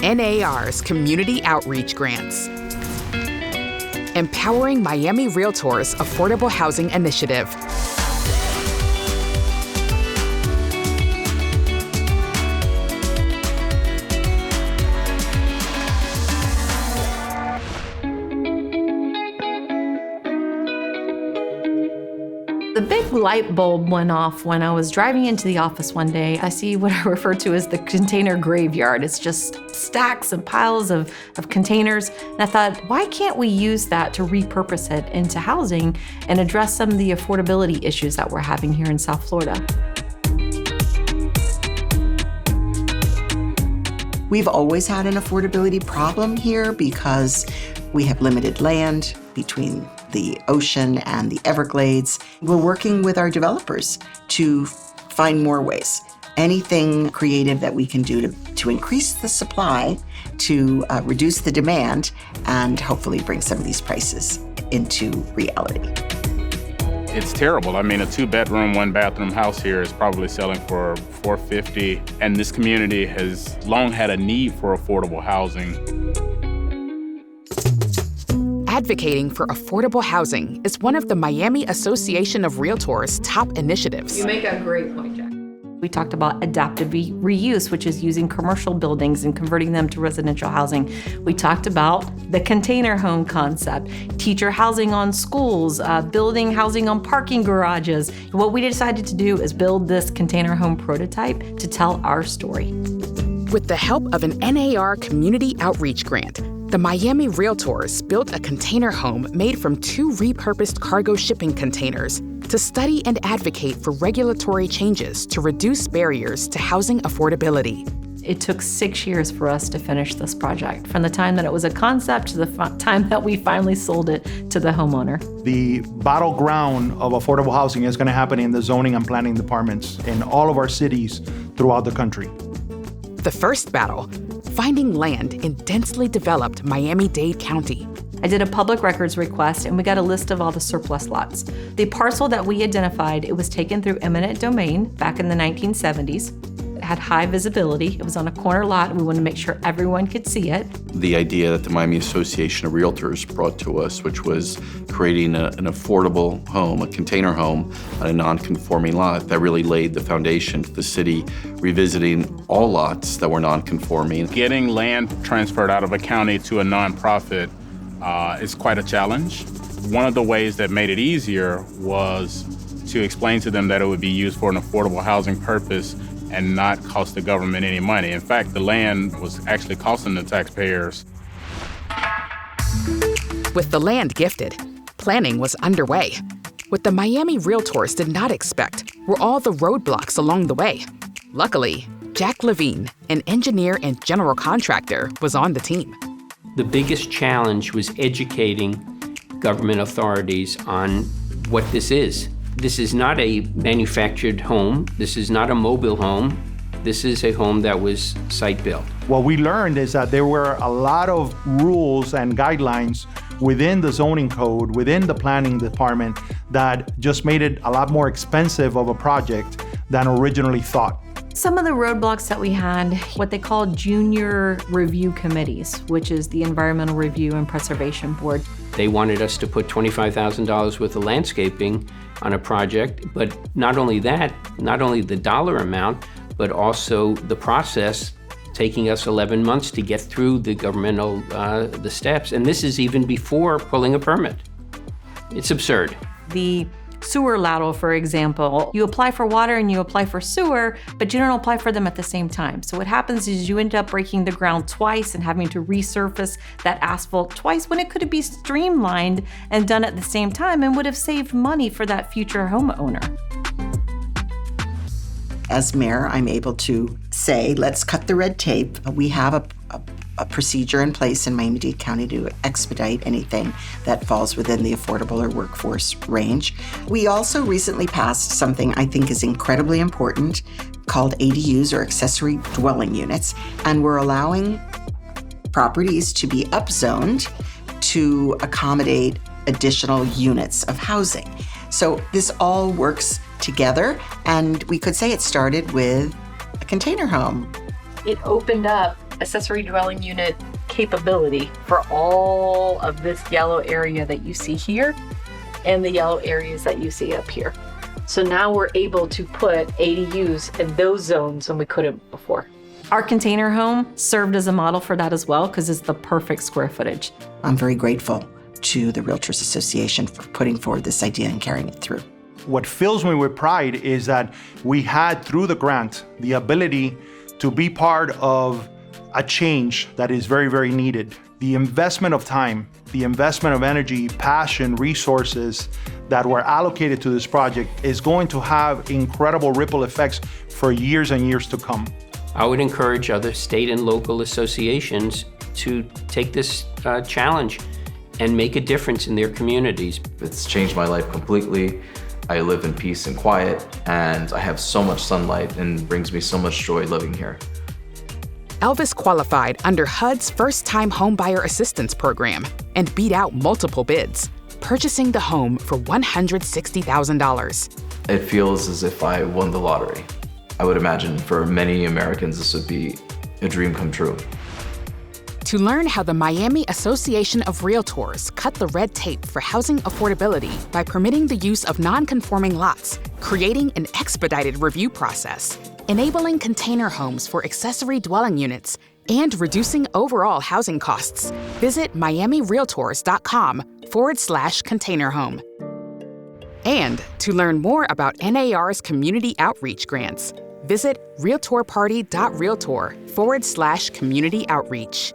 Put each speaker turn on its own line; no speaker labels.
NAR's Community Outreach Grants. Empowering Miami Realtors' Affordable Housing Initiative.
The big light bulb went off when I was driving into the office one day. I see what I refer to as the container graveyard. It's just stacks and piles of containers. And I thought, why can't we use that to repurpose it into housing and address some of the affordability issues that we're having here in South Florida?
We've always had an affordability problem here because we have limited land between the ocean and the Everglades. We're working with our developers to find more ways. Anything creative that we can do to increase the supply, to reduce the demand, and hopefully bring some of these prices into reality.
It's terrible. I mean, a 2-bedroom, 1-bathroom house here is probably selling for $450,000, and this community has long had a need for affordable housing.
Advocating for affordable housing is one of the Miami Association of Realtors' top initiatives.
You make a great point, Jack. We talked about adaptive reuse, which is using commercial buildings and converting them to residential housing. We talked about the container home concept, teacher housing on schools, building housing on parking garages. What we decided to do is build this container home prototype to tell our story.
With the help of an NAR Community Outreach Grant, the Miami Realtors built a container home made from 2 repurposed cargo shipping containers to study and advocate for regulatory changes to reduce barriers to housing affordability.
It took 6 years for us to finish this project, from the time that it was a concept to the time that we finally sold it to the homeowner.
The battleground of affordable housing is going to happen in the zoning and planning departments in all of our cities throughout the country.
The first battle, finding land in densely developed Miami-Dade County.
I did a public records request and we got a list of all the surplus lots. The parcel that we identified, it was taken through eminent domain back in the 1970s. It had high visibility. It was on a corner lot and we wanted to make sure everyone could see it.
The idea that the Miami Association of Realtors brought to us, which was creating an affordable home, a container home on a non-conforming lot, that really laid the foundation to the city revisiting all lots that were non-conforming.
Getting land transferred out of a county to a nonprofit is quite a challenge. One of the ways that made it easier was to explain to them that it would be used for an affordable housing purpose and not cost the government any money. In fact, the land was actually costing the taxpayers.
With the land gifted, planning was underway. What the Miami Realtors did not expect were all the roadblocks along the way. Luckily, Jack Levine, an engineer and general contractor, was on the team.
The biggest challenge was educating government authorities on what this is. This is not a manufactured home. This is not a mobile home. This is a home that was site-built.
What we learned is that there were a lot of rules and guidelines within the zoning code, within the planning department, that just made it a lot more expensive of a project than originally thought.
Some of the roadblocks that we had, what they call junior review committees, which is the Environmental Review and Preservation Board.
They wanted us to put $25,000 worth of landscaping on a project, but not only that, not only the dollar amount, but also the process taking us 11 months to get through the governmental the steps. And this is even before pulling a permit. It's absurd.
The sewer lateral, for example, you apply for water and you apply for sewer, but you don't apply for them at the same time. So what happens is you end up breaking the ground twice and having to resurface that asphalt twice when it could be streamlined and done at the same time and would have saved money for that future homeowner.
As mayor, I'm able to say, let's cut the red tape. We have a procedure in place in Miami-Dade County to expedite anything that falls within the affordable or workforce range. We also recently passed something I think is incredibly important called ADUs, or accessory dwelling units, and we're allowing properties to be upzoned to accommodate additional units of housing. So this all works together, and we could say it started with a container home.
It opened up accessory dwelling unit capability for all of this yellow area that you see here and the yellow areas that you see up here. So now we're able to put ADUs in those zones when we couldn't before. Our container home served as a model for that as well because it's the perfect square footage.
I'm very grateful to the Realtors Association for putting forward this idea and carrying it through.
What fills me with pride is that we had, through the grant, the ability to be part of a change that is very, very needed. The investment of time, the investment of energy, passion, resources that were allocated to this project is going to have incredible ripple effects for years and years to come.
I would encourage other state and local associations to take this challenge and make a difference in their communities.
It's changed my life completely. I live in peace and quiet, and I have so much sunlight and brings me so much joy living here.
Elvis qualified under HUD's first-time homebuyer assistance program and beat out multiple bids, purchasing the home for $160,000.
It feels as if I won the lottery. I would imagine for many Americans this would be a dream come true.
To learn how the Miami Association of Realtors cut the red tape for housing affordability by permitting the use of nonconforming lots, creating an expedited review process, enabling container homes for accessory dwelling units, and reducing overall housing costs, visit miamirealtors.com/container home. And to learn more about NAR's community outreach grants, visit realtorparty.realtor/community outreach.